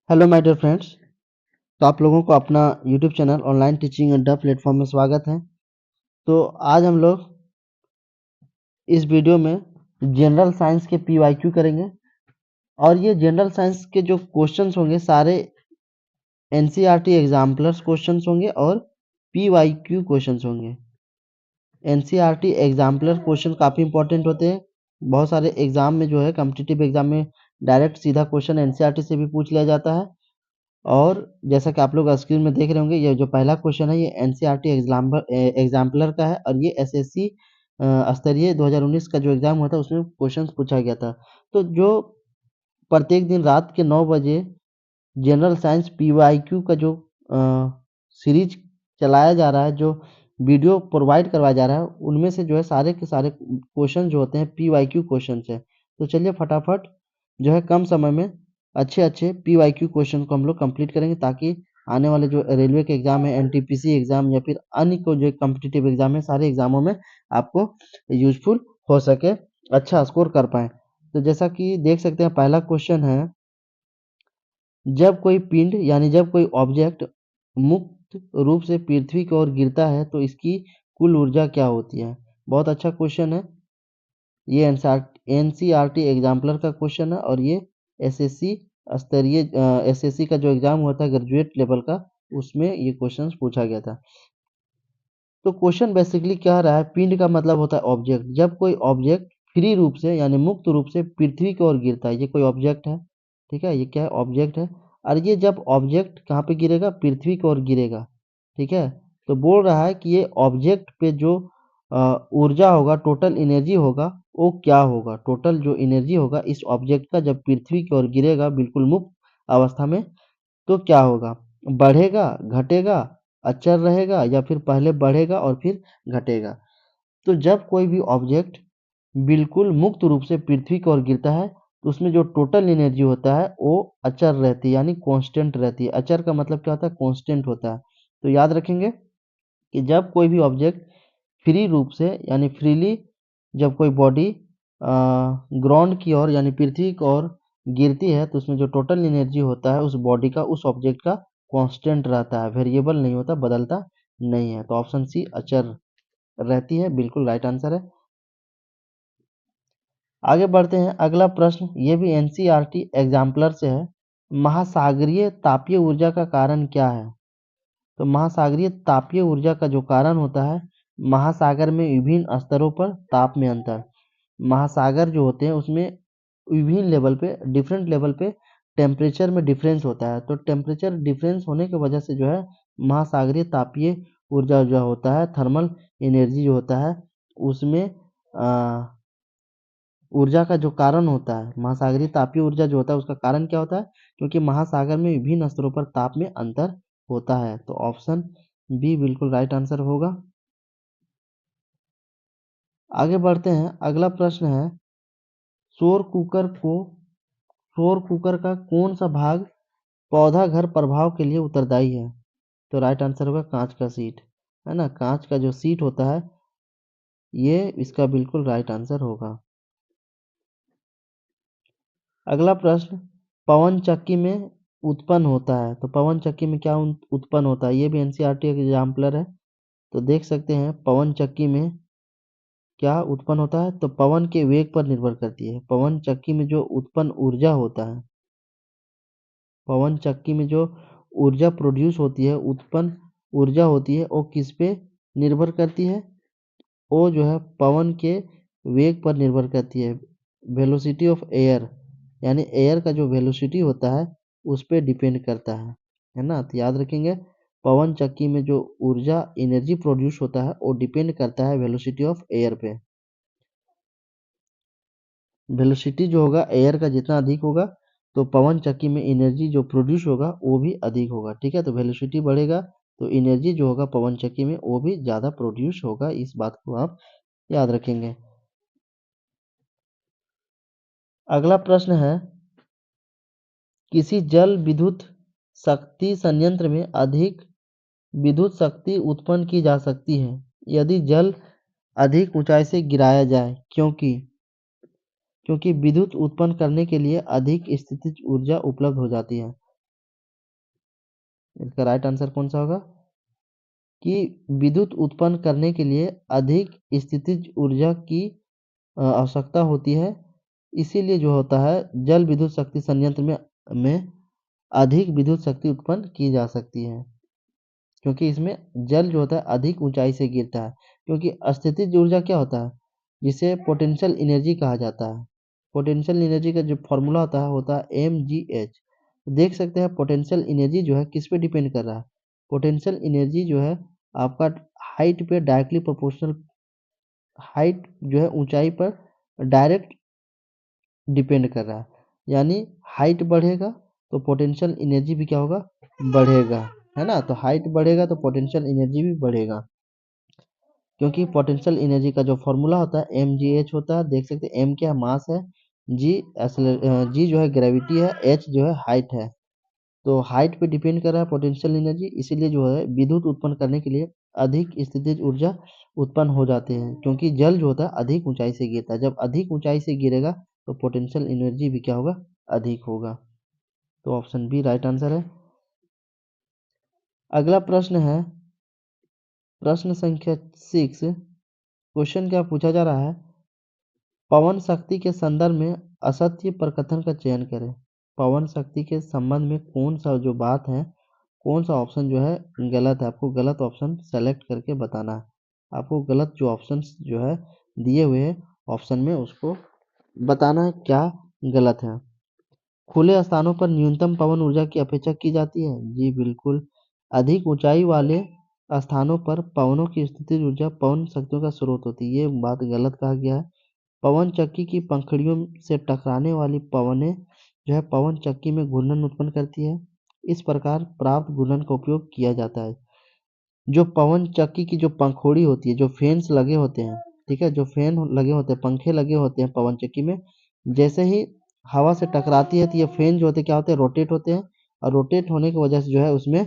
Hello my dear friends. तो आप लोगों को अपना यूट्यूब चैनल ऑनलाइन टीचिंग अड्डा प्लेटफॉर्म में स्वागत है। तो आज हम लोग इस वीडियो में जनरल साइंस के पीवाईक्यू करेंगे और ये जनरल साइंस के जो क्वेश्चंस होंगे सारे एनसीईआरटी एग्जाम्पलर्स क्वेश्चंस होंगे और पीवाईक्यू क्वेश्चंस होंगे। एनसीईआरटी एग्जाम्पलर क्वेश्चन काफ़ी इंपॉर्टेंट होते हैं। बहुत सारे एग्जाम में जो है कॉम्पिटिटिव एग्जाम में डायरेक्ट सीधा क्वेश्चन एनसीईआरटी से भी पूछ लिया जाता है। और जैसा कि आप लोग स्क्रीन में देख रहे होंगे, ये जो पहला क्वेश्चन है ये एनसीईआरटी एग्जाम्पलर का है और ये एसएससी स्तरीय 2019 का जो एग्जाम हुआ था उसमें क्वेश्चंस पूछा गया था। तो जो प्रत्येक दिन रात के 9 बजे जनरल साइंस पीवाईक्यू का जो सीरीज चलाया जा रहा है, जो वीडियो प्रोवाइड करवाया जा रहा है, उनमें से जो है सारे के सारे क्वेश्चन जो होते हैं पीवाईक्यू क्वेश्चन है। तो चलिए फटाफट जो है कम समय में अच्छे पीवाईक्यू क्वेश्चन को हम लोग कंप्लीट करेंगे, ताकि आने वाले जो रेलवे के एग्जाम है, एनटीपीसी एग्जाम या फिर अन्य को जो कॉम्पिटिटिव एग्जाम है, सारे एग्जामों में आपको यूजफुल हो सके, अच्छा स्कोर कर पाए। तो जैसा कि देख सकते हैं पहला क्वेश्चन है, जब कोई पिंड यानी जब कोई ऑब्जेक्ट मुक्त रूप से पृथ्वी की ओर गिरता है तो इसकी कुल ऊर्जा क्या होती है। बहुत अच्छा क्वेश्चन है। ये एनसीईआरटी एग्जाम्पलर का क्वेश्चन है और ये एसएससी स्तरीय एसएससी का जो एग्जाम हुआ था ग्रेजुएट लेवल का, उसमें ये क्वेश्चन पूछा गया था। तो क्वेश्चन बेसिकली क्या रहा है, पिंड का मतलब होता है ऑब्जेक्ट। जब कोई ऑब्जेक्ट फ्री रूप से यानी मुक्त रूप से पृथ्वी की ओर गिरता है, ये कोई ऑब्जेक्ट है, ठीक है, ये क्या है, ऑब्जेक्ट है। और ये जब ऑब्जेक्ट कहाँ पे गिरेगा, पृथ्वी की ओर गिरेगा, ठीक है। तो बोल रहा है कि ये ऑब्जेक्ट पे जो ऊर्जा होगा, टोटल एनर्जी होगा, वो क्या होगा। टोटल जो एनर्जी होगा इस ऑब्जेक्ट का जब पृथ्वी की ओर गिरेगा बिल्कुल मुक्त अवस्था में, तो क्या होगा, बढ़ेगा, घटेगा, अचर रहेगा या फिर पहले बढ़ेगा और फिर घटेगा। तो जब कोई भी ऑब्जेक्ट बिल्कुल मुक्त रूप से पृथ्वी की ओर गिरता है तो उसमें जो टोटल एनर्जी होता है वो अचर रहती है, यानी कांस्टेंट रहती है। अचर का मतलब क्या होता है, कांस्टेंट होता है। तो याद रखेंगे कि जब कोई भी ऑब्जेक्ट फ्री रूप से यानी फ्रीली, जब कोई बॉडी ग्राउंड की ओर यानी पृथ्वी की ओर गिरती है तो उसमें जो टोटल एनर्जी होता है उस बॉडी का, उस ऑब्जेक्ट का कांस्टेंट रहता है, वेरिएबल नहीं होता, बदलता नहीं है। तो ऑप्शन सी अचर रहती है, बिल्कुल राइट आंसर है। आगे बढ़ते हैं, अगला प्रश्न ये भी एनसीईआरटी एग्जाम्पलर से है। महासागरीय तापीय ऊर्जा का कारण क्या है। तो महासागरीय तापीय ऊर्जा का जो कारण होता है, महासागर में विभिन्न स्तरों पर ताप में अंतर। महासागर जो होते हैं उसमें विभिन्न लेवल पे, डिफरेंट लेवल पे टेम्परेचर में डिफरेंस होता है। तो टेम्परेचर डिफरेंस होने की वजह से जो है महासागरीय तापीय ऊर्जा जो होता है, थर्मल एनर्जी जो होता है, उसमें ऊर्जा का जो कारण होता है, महासागरीय तापीय ऊर्जा जो होता है उसका कारण क्या होता है, क्योंकि महासागर में विभिन्न स्तरों पर ताप में अंतर होता है। तो ऑप्शन बी बिल्कुल राइट आंसर होगा। आगे बढ़ते हैं, अगला प्रश्न है, सौर कुकर को सौर कुकर का कौन सा भाग पौधा घर प्रभाव के लिए उत्तरदायी है। तो राइट आंसर होगा कांच का सीट, है ना, कांच का जो सीट होता है ये इसका बिल्कुल राइट आंसर होगा। अगला प्रश्न, पवन चक्की में उत्पन्न होता है। तो पवन चक्की में क्या उत्पन्न होता है, ये भी एनसीईआरटी एग्जाम्पलर है। तो देख सकते हैं पवन चक्की में क्या उत्पन्न होता है, तो पवन के वेग पर निर्भर करती है। पवन चक्की में जो उत्पन्न ऊर्जा होता है, पवन चक्की में जो ऊर्जा प्रोड्यूस होती है, उत्पन्न ऊर्जा होती है, वो किस पे निर्भर करती है, वो जो है पवन के वेग पर निर्भर करती है। वेलोसिटी ऑफ एयर, यानी एयर का जो वेलोसिटी होता है उस पे डिपेंड करता है ना। तो याद रखेंगे पवन चक्की में जो ऊर्जा एनर्जी प्रोड्यूस होता है वो डिपेंड करता है वेलोसिटी ऑफ एयर पे। वेलोसिटी जो होगा एयर का जितना अधिक होगा तो पवन चक्की में एनर्जी जो प्रोड्यूस होगा वो भी अधिक होगा, ठीक है। तो वेलोसिटी बढ़ेगा तो एनर्जी जो होगा पवन चक्की में वो भी ज़्यादा प्रोड्यूस होगा, इस बात को आप याद रखेंगे। अगला प्रश्न है, किसी जल विद्युत शक्ति संयंत्र में अधिक विद्युत शक्ति उत्पन्न की जा सकती है यदि जल अधिक ऊंचाई से गिराया जाए, क्योंकि क्योंकि विद्युत उत्पन्न करने के लिए अधिक स्थितिज ऊर्जा उपलब्ध हो जाती है। इसका राइट आंसर कौन सा होगा कि विद्युत उत्पन्न करने के लिए अधिक स्थितिज ऊर्जा की आवश्यकता होती है। इसीलिए जो होता है जल विद्युत शक्ति संयंत्र में अधिक विद्युत शक्ति उत्पन्न की जा सकती है, क्योंकि इसमें जल जो होता है अधिक ऊंचाई से गिरता है। क्योंकि स्थितिज ऊर्जा क्या होता है, जिसे पोटेंशियल एनर्जी कहा जाता है। पोटेंशियल एनर्जी का जो फॉर्मूला होता है mgh। देख सकते हैं पोटेंशियल एनर्जी जो है किस पे डिपेंड कर रहा है। पोटेंशियल एनर्जी जो है आपका हाइट पे डायरेक्टली प्रोपोर्शनल, हाइट जो है ऊंचाई पर डायरेक्ट डिपेंड कर रहा है। यानी हाइट बढ़ेगा तो पोटेंशियल एनर्जी भी क्या होगा, बढ़ेगा, है ना। तो हाइट बढ़ेगा तो पोटेंशियल एनर्जी भी बढ़ेगा, क्योंकि पोटेंशियल एनर्जी का जो फॉर्मूला होता है mgh होता है। देख सकते हैं m क्या है, मास है, जी जो है ग्रेविटी है, h जो है हाइट है। तो हाइट पे डिपेंड कर रहा है पोटेंशियल एनर्जी, इसीलिए जो है विद्युत उत्पन्न करने के लिए अधिक स्थितिज ऊर्जा उत्पन्न हो जाते हैं, क्योंकि जल जो होता है अधिक ऊंचाई से गिरता है। जब अधिक ऊंचाई से गिरेगा तो पोटेंशियल एनर्जी भी क्या होगा, अधिक होगा। तो ऑप्शन बी राइट आंसर है। अगला प्रश्न है प्रश्न संख्या 6। क्वेश्चन क्या पूछा जा रहा है, पवन शक्ति के संदर्भ में असत्य प्रकथन का चयन करें। पवन शक्ति के संबंध में कौन सा जो बात है, कौन सा ऑप्शन जो है गलत है। आपको गलत ऑप्शन सेलेक्ट करके बताना है। आपको गलत जो ऑप्शन जो है दिए हुए हैं ऑप्शन में, उसको बताना है क्या गलत है। खुले स्थानों पर न्यूनतम पवन ऊर्जा की अपेक्षा की जाती है। जी बिल्कुल। अधिक ऊंचाई वाले स्थानों पर पवनों की स्थितिज ऊर्जा पवन शक्तियों का स्रोत होती है। ये बात गलत कहा गया है। पवन चक्की की पंखुड़ियों से टकराने वाली पवनें जो है पवन चक्की में घूर्णन उत्पन्न करती है। इस प्रकार प्राप्त घूर्णन का उपयोग किया जाता है। जो पवन चक्की की जो पंखुड़ी होती है, जो फैन्स लगे होते हैं, ठीक है, जो फैन लगे होते हैं, पंखे लगे होते हैं पवन चक्की में, जैसे ही हवा से टकराती है तो ये फैन जो होते हैं क्या होते हैं, रोटेट होते हैं। और रोटेट होने की वजह से जो है उसमें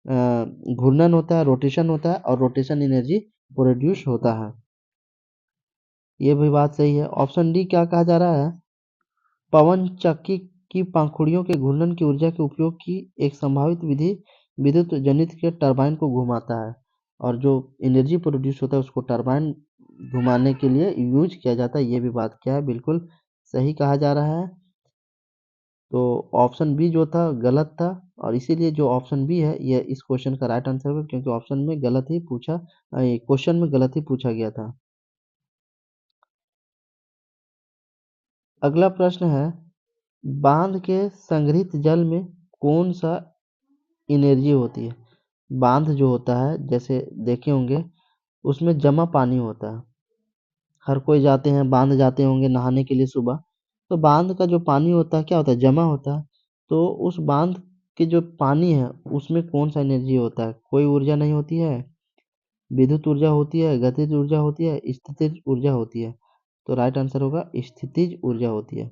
घूर्णन होता है, रोटेशन होता है, और रोटेशन एनर्जी प्रोड्यूस होता है। ये भी बात सही है। ऑप्शन डी क्या कहा जा रहा है, पवन चक्की की पंखुड़ियों के घूर्णन की ऊर्जा के उपयोग की एक संभावित विधि विद्युत जनित के टरबाइन को घुमाता है, और जो एनर्जी प्रोड्यूस होता है उसको टरबाइन घुमाने के लिए यूज किया जाता है। ये भी बात क्या है, बिल्कुल सही कहा जा रहा है। तो ऑप्शन बी जो था गलत था, और इसीलिए जो ऑप्शन बी है ये इस क्वेश्चन का राइट आंसर होगा, क्योंकि ऑप्शन में गलत ही पूछा, क्वेश्चन में गलत ही पूछा गया था। अगला प्रश्न है, बांध के संग्रहित जल में कौन सा एनर्जी होती है। बांध जो होता है, जैसे देखे होंगे, उसमें जमा पानी होता है। हर कोई जाते हैं, बांध जाते होंगे नहाने के लिए सुबह। तो बांध का जो पानी होता है क्या होता है, जमा होता है। तो उस बांध के जो पानी है उसमें कौन सा एनर्जी होता है, कोई ऊर्जा नहीं होती है। विद्युत ऊर्जा होती है, गतिज ऊर्जा होती है, स्थितिज ऊर्जा होती है। तो राइट आंसर होगा स्थितिज ऊर्जा होती है।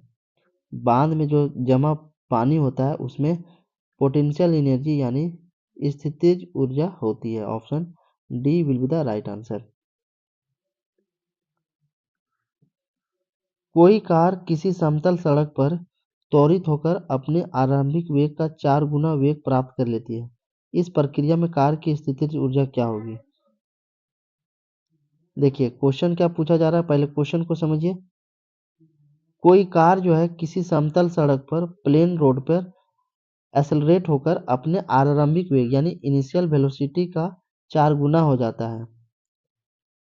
बांध में जो जमा पानी होता है उसमें पोटेंशियल एनर्जी यानी स्थितिज ऊर्जा होती है। Option D will be the right answer. कोई कार किसी समतल सड़क पर त्वरित होकर अपने आरंभिक वेग का 4 गुना वेग प्राप्त कर लेती है। इस प्रक्रिया में कार की स्थितिज ऊर्जा क्या होगी। देखिए क्वेश्चन क्या पूछा जा रहा है, पहले क्वेश्चन को समझिए। कोई कार जो है किसी समतल सड़क पर, प्लेन रोड पर एक्सेलरेट होकर अपने आरंभिक वेग यानी इनिशियल वेलोसिटी का 4 गुना हो जाता है।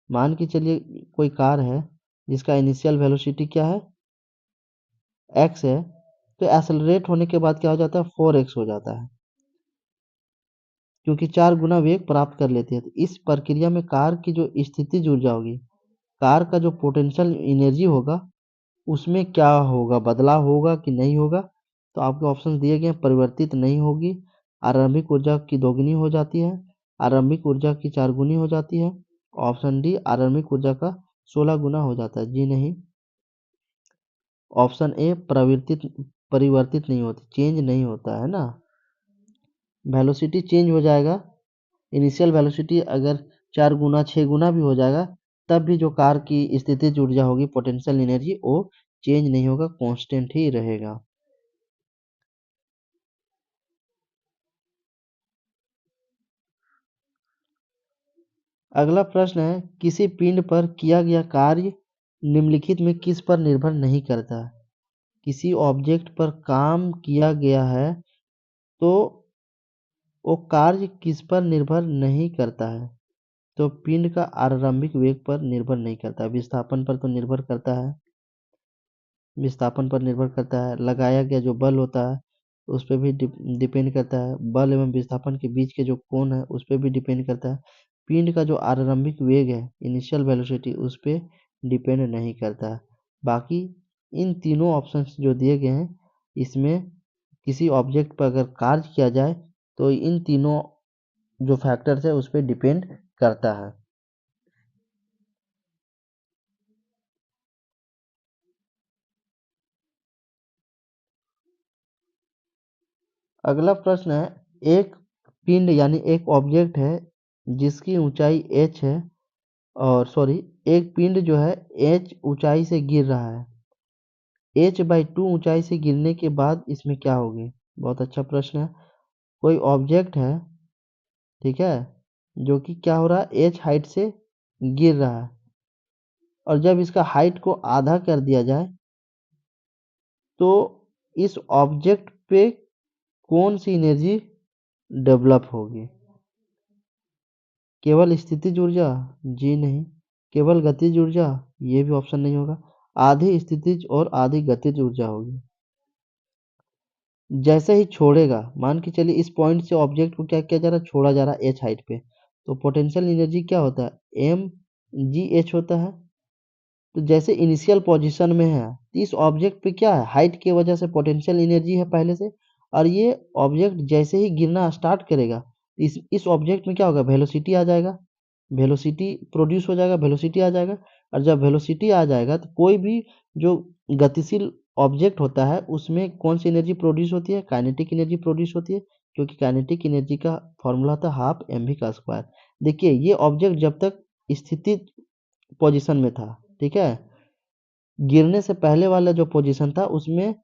मान के चलिए कोई कार है जिसका इनिशियल वेलोसिटी क्या है, x है, तो एक्सेलरेट होने के बाद क्या हो जाता है, 4x हो जाता है, क्योंकि 4 गुना वेग प्राप्त कर लेती है। तो इस प्रक्रिया में कार की जो स्थितिज ऊर्जा होगी, कार का जो पोटेंशियल एनर्जी होगा, उसमें क्या होगा, बदलाव होगा कि नहीं होगा। तो आपके ऑप्शन दिए गए हैं, परिवर्तित नहीं होगी, आरंभिक ऊर्जा की दोगुनी हो जाती है, आरंभिक ऊर्जा की 4 गुनी हो जाती है। ऑप्शन डी आरंभिक ऊर्जा का 16 गुना हो जाता है। जी नहीं, ऑप्शन ए परिवर्तित नहीं होती, चेंज नहीं होता है ना। वेलोसिटी चेंज हो जाएगा, इनिशियल वेलोसिटी अगर 4 गुना 6 गुना भी हो जाएगा, तब भी जो कार की स्थितिज ऊर्जा होगी, पोटेंशियल एनर्जी, वो चेंज नहीं होगा, कांस्टेंट ही रहेगा। अगला प्रश्न है, किसी पिंड पर किया गया कार्य निम्नलिखित में किस पर निर्भर नहीं करता? किसी ऑब्जेक्ट पर काम किया गया है तो वो कार्य किस पर निर्भर नहीं करता है? तो पिंड का आरंभिक वेग पर निर्भर नहीं करता, विस्थापन पर तो निर्भर करता है। विस्थापन पर निर्भर करता है। लगाया गया जो बल होता है उस पर भी डिपेंड करता है। बल एवं विस्थापन के बीच के जो कोण है उस पर भी डिपेंड करता है। पिंड का जो आरंभिक वेग है, इनिशियल वेलोसिटी, उस पर डिपेंड नहीं करता है। बाकी इन तीनों ऑप्शंस जो दिए गए हैं, इसमें किसी ऑब्जेक्ट पर अगर कार्य किया जाए तो इन तीनों जो फैक्टर्स है उस पर डिपेंड करता है। अगला प्रश्न है, एक पिंड यानी एक ऑब्जेक्ट है जिसकी ऊंचाई h है, और एक पिंड जो है h ऊंचाई से गिर रहा है। h/2 ऊंचाई से गिरने के बाद इसमें क्या होगी? बहुत अच्छा प्रश्न है। कोई ऑब्जेक्ट है, ठीक है, जो कि क्या हो रहा है, h हाइट से गिर रहा है, और जब इसका हाइट को आधा कर दिया जाए तो इस ऑब्जेक्ट पे कौन सी एनर्जी डेवलप होगी? केवल स्थितिज ऊर्जा? जी नहीं। केवल गतिज ऊर्जा? ये भी ऑप्शन नहीं होगा। आधी स्थितिज और आधी गतिज ऊर्जा होगी। जैसे ही छोड़ेगा, मान के चलिए इस पॉइंट से ऑब्जेक्ट को क्या किया जा रहा है, छोड़ा जा रहा है h हाइट पे, तो पोटेंशियल एनर्जी क्या होता है, mgh होता है। तो जैसे इनिशियल पोजीशन में है, इस ऑब्जेक्ट पे क्या है, हाइट की वजह से पोटेंशियल एनर्जी है पहले से, और ये ऑब्जेक्ट जैसे ही गिरना स्टार्ट करेगा, इस ऑब्जेक्ट में क्या होगा, वेलोसिटी आ जाएगा, वेलोसिटी प्रोड्यूस हो जाएगा, वेलोसिटी आ जाएगा। और जब वेलोसिटी आ जाएगा तो कोई भी जो गतिशील ऑब्जेक्ट होता है उसमें कौन सी एनर्जी प्रोड्यूस होती है, काइनेटिक एनर्जी प्रोड्यूस होती है, क्योंकि काइनेटिक एनर्जी का फॉर्मूला था हाफ mv का स्क्वायर। देखिए ये ऑब्जेक्ट जब तक स्थिति पोजीशन में था, ठीक है, गिरने से पहले वाला जो पोजीशन था उसमें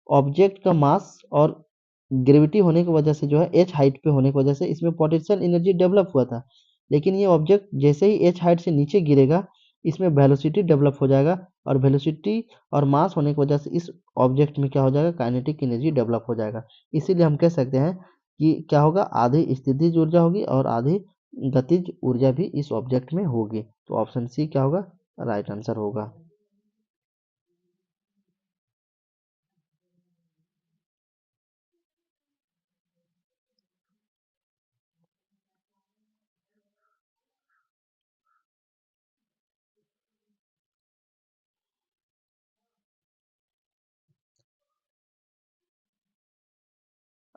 ऑब्जेक्ट का मास और ग्रेविटी होने की वजह से जो है h हाइट पे होने की वजह से इसमें पोटेंशियल एनर्जी डेवलप हुआ था। लेकिन ये ऑब्जेक्ट जैसे ही h हाइट से नीचे गिरेगा, इसमें वेलोसिटी डेवलप हो जाएगा, और वेलोसिटी और मास होने की वजह से इस ऑब्जेक्ट में क्या हो जाएगा, काइनेटिक एनर्जी डेवलप हो जाएगा। इसीलिए हम कह सकते हैं कि क्या होगा, आधी स्थितिज ऊर्जा होगी और आधी गतिज ऊर्जा भी इस ऑब्जेक्ट में होगी। तो ऑप्शन सी क्या होगा, राइट आंसर होगा।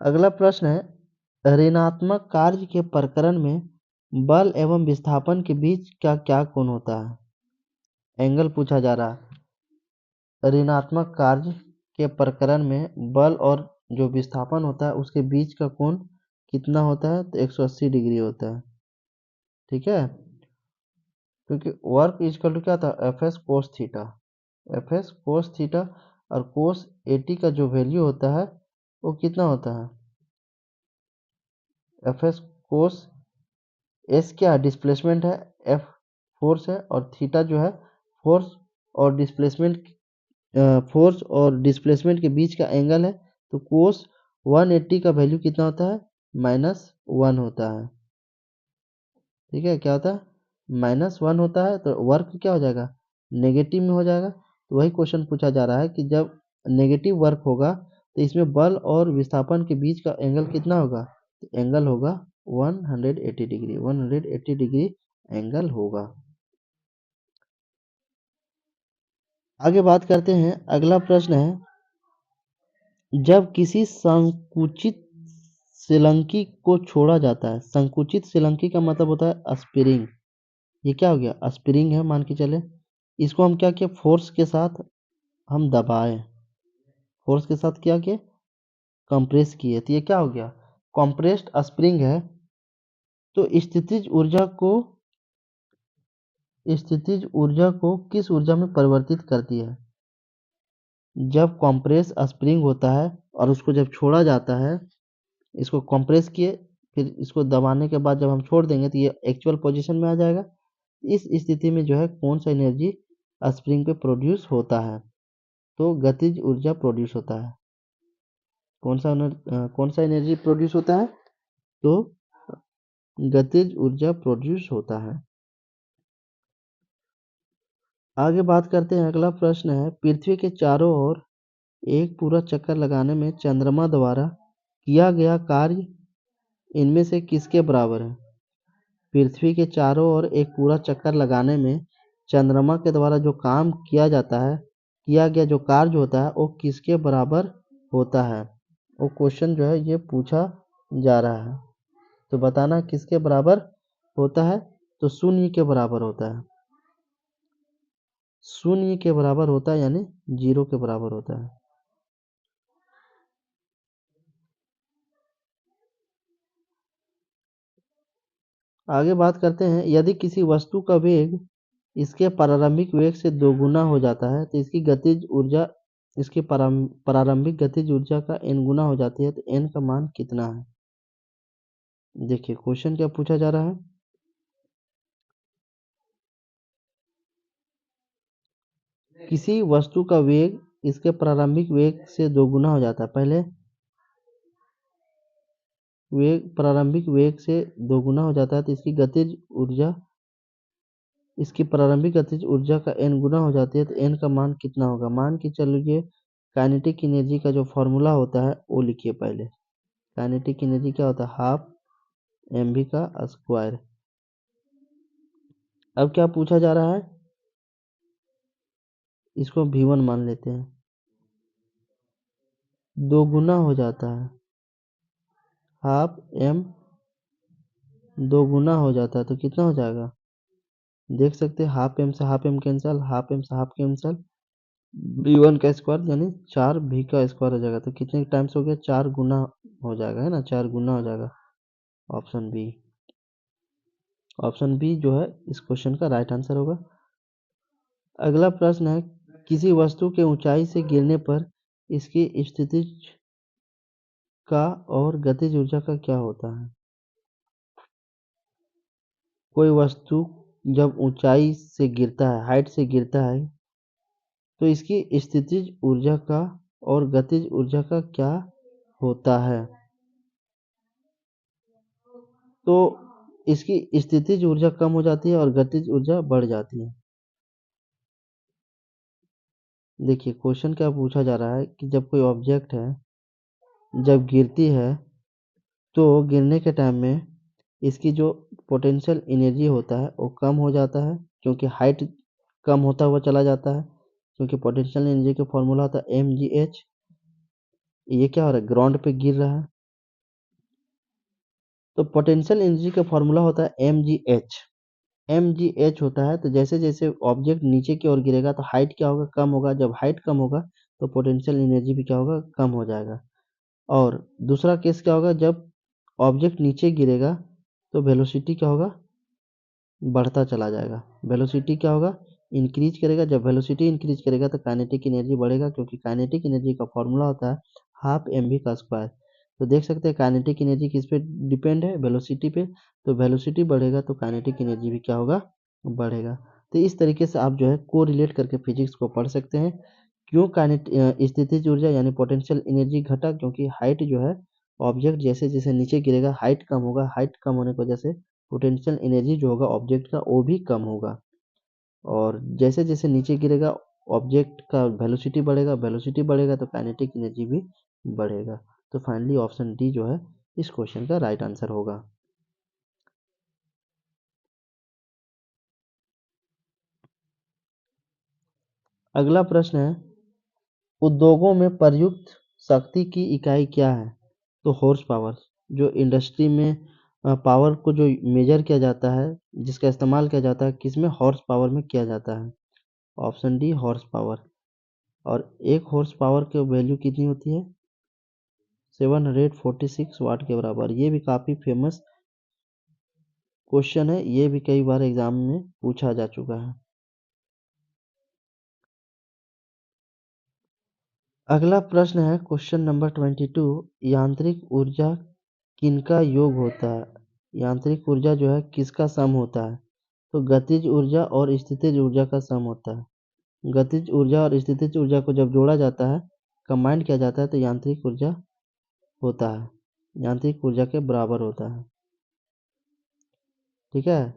अगला प्रश्न है, ऋणात्मक कार्य के प्रकरण में बल एवं विस्थापन के बीच का क्या कोण होता है? एंगल पूछा जा रहा है। ऋणात्मक कार्य के प्रकरण में बल और जो विस्थापन होता है उसके बीच का कोण कितना होता है? तो 180 डिग्री होता है, ठीक है, क्योंकि वर्क इजकल टू क्या था, F S cos theta. F S cos theta और कोस 80 का जो वैल्यू होता है वो कितना होता है, एफ एस कोस, एस क्या है, डिस्प्लेसमेंट है, एफ फोर्स है, और थीटा जो है फोर्स और डिस्प्लेसमेंट, फोर्स और डिस्प्लेसमेंट के बीच का एंगल है। तो कोस 180 का वैल्यू कितना होता है, -1 होता है, ठीक है, क्या होता है, -1 होता है। तो वर्क क्या हो जाएगा, नेगेटिव में हो जाएगा। तो वही क्वेश्चन पूछा जा रहा है कि जब नेगेटिव वर्क होगा तो इसमें बल और विस्थापन के बीच का एंगल कितना होगा, तो एंगल होगा 180 डिग्री, 180 डिग्री एंगल होगा। आगे बात करते हैं। अगला प्रश्न है, जब किसी संकुचित श्रीलंकी को छोड़ा जाता है, संकुचित श्रीलंकी का मतलब होता है स्प्रिंग, ये क्या हो गया, स्प्रिंग है मान के चले, इसको हम क्या किया, फोर्स के साथ हम दबाए, फोर्स के साथ क्या किए, कंप्रेस किए, तो ये क्या हो गया, कंप्रेस्ड स्प्रिंग है। तो स्थितिज ऊर्जा को किस ऊर्जा में परिवर्तित करती है? जब कंप्रेस स्प्रिंग होता है और उसको जब छोड़ा जाता है, इसको कंप्रेस किए, फिर इसको दबाने के बाद जब हम छोड़ देंगे तो ये एक्चुअल पोजीशन में आ जाएगा। इस स्थिति में जो है कौन सा एनर्जी स्प्रिंग पे प्रोड्यूस होता है? तो गतिज ऊर्जा प्रोड्यूस होता है। कौन सा एनर्जी प्रोड्यूस होता है? तो गतिज ऊर्जा प्रोड्यूस होता है। आगे बात करते हैं। अगला प्रश्न है, पृथ्वी के चारों ओर एक पूरा चक्कर लगाने में चंद्रमा द्वारा किया गया कार्य इनमें से किसके बराबर है? पृथ्वी के चारों ओर एक पूरा चक्कर लगाने में चंद्रमा के द्वारा जो काम किया जाता है, किया गया जो कार्य होता है, वो किसके बराबर होता है? वो क्वेश्चन जो है ये पूछा जा रहा है, तो बताना किसके बराबर होता है? तो शून्य के बराबर होता है। शून्य के बराबर होता है, यानी 0 के बराबर होता है। आगे बात करते हैं, यदि किसी वस्तु का वेग इसके प्रारंभिक वेग से दोगुना हो जाता है तो इसकी गतिज ऊर्जा इसकी प्रारंभिक गतिज ऊर्जा का n गुना हो जाती है, तो n का मान कितना है? देखिए क्वेश्चन क्या पूछा जा रहा है। किसी वस्तु का वेग इसके प्रारंभिक वेग से दोगुना हो जाता है। पहले प्रारंभिक वेग से दोगुना हो जाता है तो इसकी प्रारंभिक गतिज ऊर्जा का n गुना हो जाती है, तो n का मान कितना होगा? मान के चलिए काइनेटिक एनर्जी का जो फॉर्मूला होता है वो लिखिए। पहले काइनेटिक एनर्जी क्या होता है? हाफ mv का स्क्वायर। अब क्या पूछा जा रहा है? इसको v1 मान लेते हैं। दोगुना हो जाता है, हाफ m दोगुना हो जाता है तो कितना हो जाएगा? देख सकते हैं, हाफ m से half m cancel, half m से हाफ कैंसल, v1 का स्क्वायर यानी 4v का स्क्वायर हो जाएगा। तो कितने टाइम्स हो गया? 4 गुना हो जाएगा, है ना, 4 गुना हो जाएगा। Option B. ऑप्शन बी जो है इस क्वेश्चन का राइट आंसर होगा। अगला प्रश्न है, किसी वस्तु के ऊंचाई से गिरने पर इसकी स्थितिज का और गतिज ऊर्जा का क्या होता है? कोई वस्तु जब ऊंचाई से गिरता है, हाइट से गिरता है, तो इसकी स्थितिज ऊर्जा का और गतिज ऊर्जा का क्या होता है? तो इसकी स्थितिज ऊर्जा कम हो जाती है और गतिज ऊर्जा बढ़ जाती है। देखिए क्वेश्चन क्या पूछा जा रहा है कि जब कोई ऑब्जेक्ट है जब गिरती है तो गिरने के टाइम में इसकी जो पोटेंशियल एनर्जी होता है वो कम हो जाता है, क्योंकि हाइट कम होता हुआ चला जाता है, क्योंकि पोटेंशियल एनर्जी का फॉर्मूला होता है mgh। ये क्या हो रहा है? ग्राउंड पे गिर रहा है, तो पोटेंशियल एनर्जी का फॉर्मूला होता है mgh। mgh होता है, तो जैसे जैसे ऑब्जेक्ट नीचे की ओर गिरेगा तो हाइट क्या होगा? कम होगा। जब हाइट कम होगा तो पोटेंशियल एनर्जी भी क्या होगा? कम हो जाएगा। और दूसरा केस क्या होगा? जब ऑब्जेक्ट नीचे गिरेगा तो वेलोसिटी क्या होगा? बढ़ता चला जाएगा। वेलोसिटी क्या होगा? इंक्रीज करेगा। जब वेलोसिटी इंक्रीज करेगा तो काइनेटिक एनर्जी बढ़ेगा, क्योंकि काइनेटिक एनर्जी का फॉर्मूला होता है हाफ mv का स्क्वायर। तो देख सकते हैं काइनेटिक एनर्जी किस पे डिपेंड है? वेलोसिटी पे। तो वेलोसिटी बढ़ेगा तो काइनेटिक एनर्जी भी क्या होगा? बढ़ेगा। तो इस तरीके से आप जो है को रिलेट करके फिजिक्स को पढ़ सकते हैं। क्यों स्थितिज ऊर्जा यानी पोटेंशियल एनर्जी घटा? क्योंकि हाइट जो है, ऑब्जेक्ट जैसे जैसे नीचे गिरेगा हाइट कम होगा, हाइट कम होने की वजह से पोटेंशियल एनर्जी जो होगा ऑब्जेक्ट का वो भी कम होगा। और जैसे जैसे नीचे गिरेगा ऑब्जेक्ट का वेलोसिटी बढ़ेगा, वेलोसिटी बढ़ेगा तो काइनेटिक एनर्जी भी बढ़ेगा। तो फाइनली ऑप्शन डी जो है इस क्वेश्चन का राइट आंसर होगा। अगला प्रश्न है, उद्योगों में प्रयुक्त शक्ति की इकाई क्या है? तो हॉर्स पावर। जो इंडस्ट्री में पावर को जो मेजर किया जाता है, जिसका इस्तेमाल किया जाता है, किसमें? हॉर्स पावर में किया जाता है। Option D horse power. और एक हॉर्स पावर की वैल्यू कितनी होती है? 746 वाट के बराबर। ये भी काफ़ी फेमस क्वेश्चन है, ये भी कई बार एग्जाम में पूछा जा चुका है। अगला प्रश्न है क्वेश्चन नंबर 22, यांत्रिक ऊर्जा किनका योग होता है? यांत्रिक ऊर्जा जो है किसका सम होता है? तो गतिज ऊर्जा और स्थितिज ऊर्जा का सम होता है। गतिज ऊर्जा और स्थितिज ऊर्जा को जब जोड़ा जाता है, कंबाइंड किया जाता है, तो यांत्रिक ऊर्जा होता है, यांत्रिक ऊर्जा के बराबर होता है। ठीक है।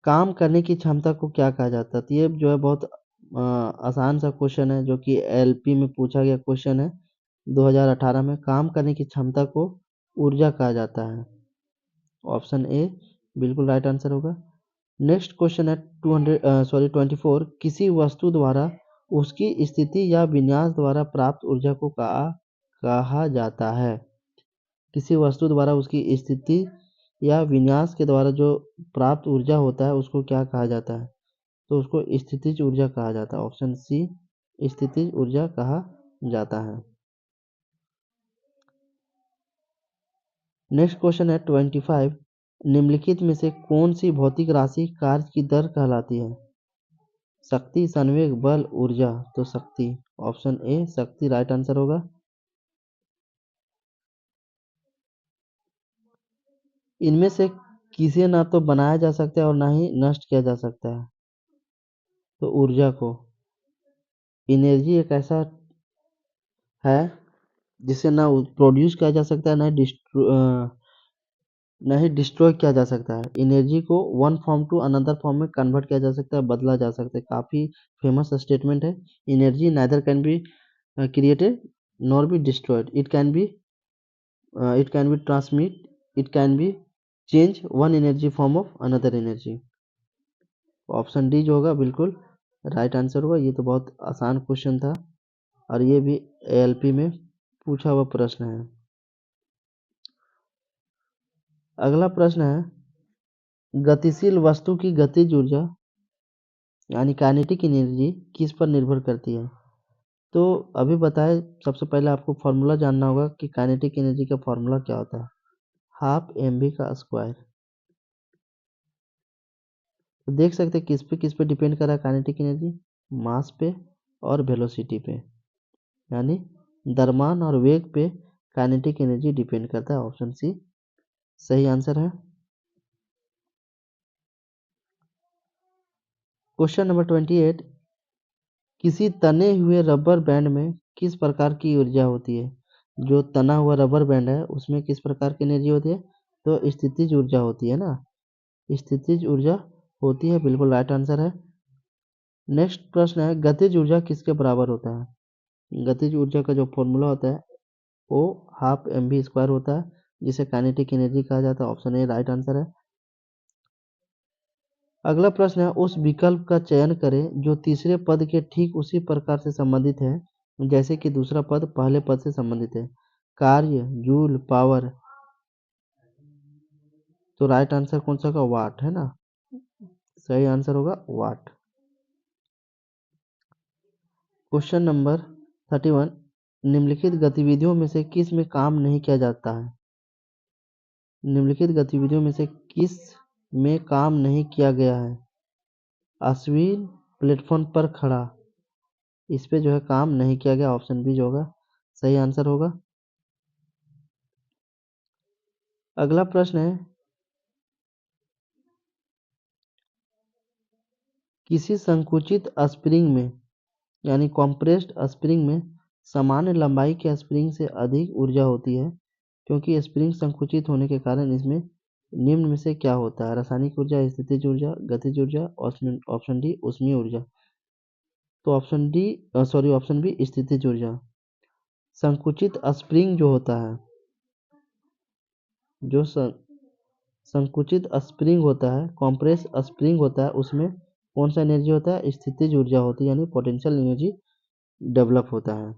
काम करने की क्षमता को क्या कहा जाता है? तो ये जो है बहुत आसान सा क्वेश्चन है, जो कि एलपी में पूछा गया क्वेश्चन है 2018 में। काम करने की क्षमता को ऊर्जा कहा जाता है। ऑप्शन ए बिल्कुल राइट आंसर होगा। नेक्स्ट क्वेश्चन है 24। किसी वस्तु द्वारा उसकी स्थिति या विन्यास द्वारा प्राप्त ऊर्जा को कहा जाता है? किसी वस्तु द्वारा उसकी स्थिति या विन्यास के द्वारा जो प्राप्त ऊर्जा होता है उसको क्या कहा जाता है? तो उसको स्थितिज ऊर्जा कहा जाता है। ऑप्शन सी स्थितिज ऊर्जा कहा जाता है। नेक्स्ट क्वेश्चन है 25। निम्नलिखित में से कौन सी भौतिक राशि कार्य की दर कहलाती है? शक्ति, संवेग, बल, ऊर्जा। तो शक्ति। ऑप्शन ए शक्ति राइट आंसर होगा। इनमें से किसे ना तो बनाया जा सकता है और ना ही नष्ट किया जा सकता है। तो ऊर्जा को, एनर्जी एक ऐसा है जिसे ना प्रोड्यूस किया जा सकता है, ना ही डिस्ट्रॉय किया जा सकता है। एनर्जी को one form to another form में कन्वर्ट किया जा सकता है, बदला जा सकता है। काफी फेमस स्टेटमेंट है। Energy neither can be created nor be destroyed. It can be transmit. It can be change one energy form of another energy. Option D जो होगा बिल्कुल राइट आंसर होगा। ये तो बहुत आसान क्वेश्चन था और ये भी एएलपी में पूछा हुआ प्रश्न है। अगला प्रश्न है गतिशील वस्तु की गतिज ऊर्जा यानी काइनेटिक एनर्जी किस पर निर्भर करती है? तो अभी बताए, सबसे पहले आपको फॉर्मूला जानना होगा कि काइनेटिक एनर्जी का फॉर्मूला क्या होता है। हाफ एम बी का स्क्वायर। तो देख सकते हैं किस पे डिपेंड कर रहा है काइनेटिक एनर्जी? मास पे और वेलोसिटी पे, यानी द्रव्यमान और वेग पे काइनेटिक एनर्जी डिपेंड करता है। ऑप्शन सी सही आंसर है। Question number 28। किसी तने हुए रबर बैंड में किस प्रकार की ऊर्जा होती है? जो तना हुआ रबर बैंड है उसमें किस प्रकार की एनर्जी होती है? तो स्थितिज ऊर्जा होती है ना, स्थितिज ऊर्जा होती है, बिल्कुल राइट आंसर है। नेक्स्ट प्रश्न है गतिज ऊर्जा किसके बराबर होता है? गतिज ऊर्जा का जो फॉर्मूला होता है वो हाफ एम बी स्क्वायर होता है, जिसे काइनेटिक एनर्जी कहा जाता है। ऑप्शन ए राइट आंसर है। अगला प्रश्न है उस विकल्प का चयन करें जो तीसरे पद के ठीक उसी प्रकार से संबंधित है जैसे कि दूसरा पद पहले पद से संबंधित है। कार्य, जूल, पावर। तो राइट आंसर कौन सा होगा? वाट है ना, सही आंसर होगा वाट। Question number 31। निम्नलिखित गतिविधियों में से किस में काम नहीं किया जाता है? निम्नलिखित गतिविधियों में से किस में काम नहीं किया गया है? अश्विन प्लेटफॉर्म पर खड़ा, इस पे जो है काम नहीं किया गया। ऑप्शन बी जो होगा सही आंसर होगा। अगला प्रश्न है किसी संकुचित स्प्रिंग में यानी कॉम्प्रेस्ड स्प्रिंग में सामान्य लंबाई के स्प्रिंग से अधिक ऊर्जा होती है क्योंकि स्प्रिंग संकुचित होने के कारण इसमें निम्न में से क्या होता है? रासायनिक ऊर्जा, स्थितिज ऊर्जा, गतिज ऊर्जा। ऑप्शन डी ऊष्मीय ऊर्जा। तो ऑप्शन बी स्थितिज ऊर्जा। संकुचित स्प्रिंग जो होता है, जो संकुचित स्प्रिंग होता है, कॉम्प्रेस स्प्रिंग होता है, उसमें कौन सा एनर्जी होता है? स्थितिज ऊर्जा होती है, यानी पोटेंशियल एनर्जी डेवलप होता है।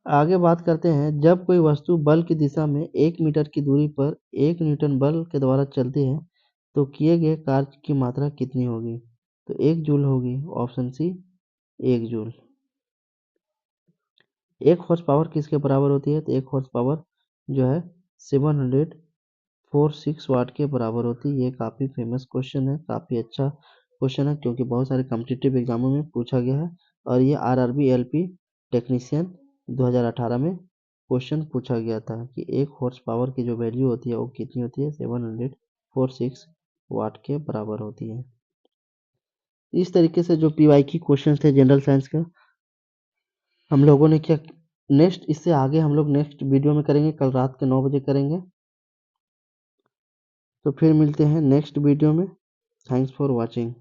आगे बात करते हैं जब कोई वस्तु बल की दिशा में 1 मीटर की दूरी पर 1 न्यूटन बल के द्वारा चलती है तो किए गए कार्य की मात्रा कितनी होगी? तो 1 जूल होगी। Option C 1 joule. 1 horse power किसके बराबर होती है? तो 1 हॉर्स पावर जो है 746 वाट के बराबर होती है। ये काफ़ी फेमस क्वेश्चन है, काफ़ी अच्छा क्वेश्चन है, क्योंकि बहुत सारे कॉम्पिटिटिव एग्जामों में पूछा गया है और ये आरआरबी एलपी टेक्नीशियन 2018 में क्वेश्चन पूछा गया था कि 1 हॉर्स पावर की जो वैल्यू होती है वो कितनी होती है, 746 वाट के बराबर होती है। इस तरीके से जो पीवाई की क्वेश्चन थे जनरल साइंस का हम लोगों ने क्या, नेक्स्ट इससे आगे हम लोग नेक्स्ट वीडियो में करेंगे, कल रात के 9 बजे करेंगे। तो फिर मिलते हैं नेक्स्ट वीडियो में। Thanks for watching.